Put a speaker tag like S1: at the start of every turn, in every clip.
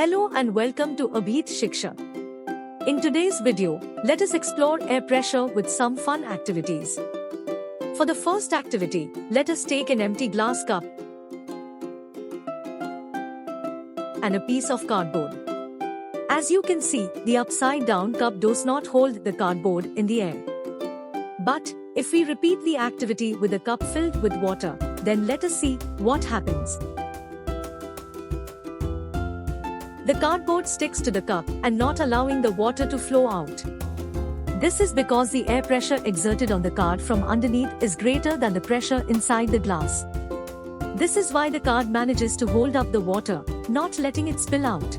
S1: Hello and welcome to Abhith Siksha. In today's video, let us explore air pressure with some fun activities. For the first activity, let us take an empty glass cup and a piece of cardboard. As you can see, the upside-down cup does not hold the cardboard in the air. But, if we repeat the activity with a cup filled with water, then let us see what happens. The cardboard sticks to the cup and not allowing the water to flow out. This is because the air pressure exerted on the card from underneath is greater than the pressure inside the glass. This is why the card manages to hold up the water, not letting it spill out.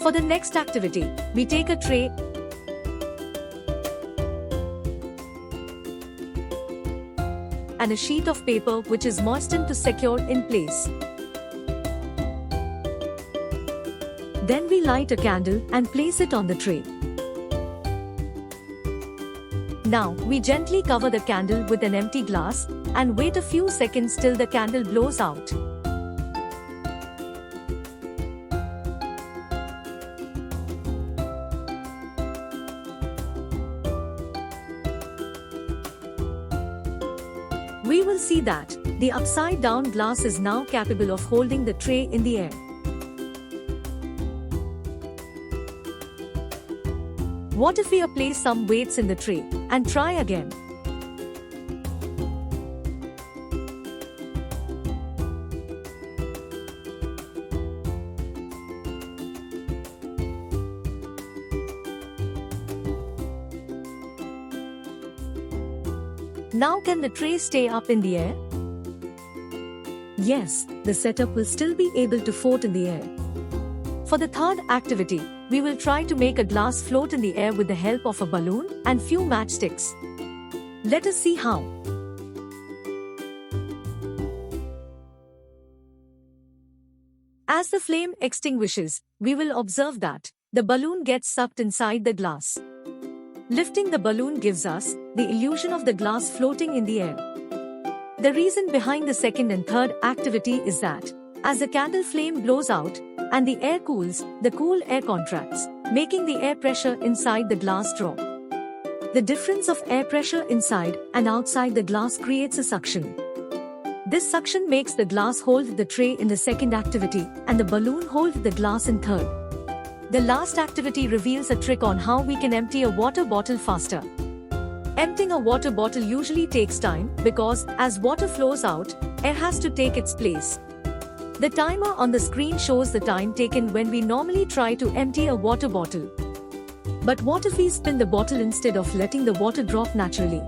S1: For the next activity, we take a tray and a sheet of paper which is moistened to secure in place. Then we light a candle and place it on the tray. Now, we gently cover the candle with an empty glass and wait a few seconds till the candle blows out. We will see that the upside-down glass is now capable of holding the tray in the air. What if we place some weights in the tray and try again? Now can the tray stay up in the air? Yes, the setup will still be able to float in the air. For the third activity, we will try to make a glass float in the air with the help of a balloon and few matchsticks. Let us see how. As the flame extinguishes, we will observe that the balloon gets sucked inside the glass. Lifting the balloon gives us the illusion of the glass floating in the air. The reason behind the second and third activity is that, as the candle flame blows out and the air cools, the cool air contracts, making the air pressure inside the glass drop. The difference of air pressure inside and outside the glass creates a suction. This suction makes the glass hold the tray in the second activity and the balloon hold the glass in third. The last activity reveals a trick on how we can empty a water bottle faster. Emptying a water bottle usually takes time because, as water flows out, air has to take its place. The timer on the screen shows the time taken when we normally try to empty a water bottle. But what if we spin the bottle instead of letting the water drop naturally?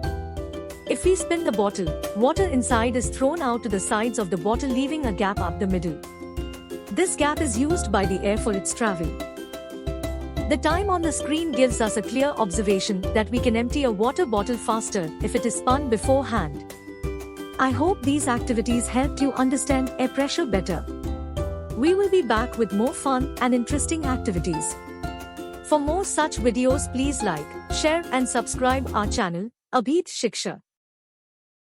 S1: If we spin the bottle, water inside is thrown out to the sides of the bottle, leaving a gap up the middle. This gap is used by the air for its travel. The time on the screen gives us a clear observation that we can empty a water bottle faster if it is spun beforehand. I hope these activities helped you understand air pressure better. We will be back with more fun and interesting activities. For more such videos, please like, share and subscribe our channel, Abhith Siksha.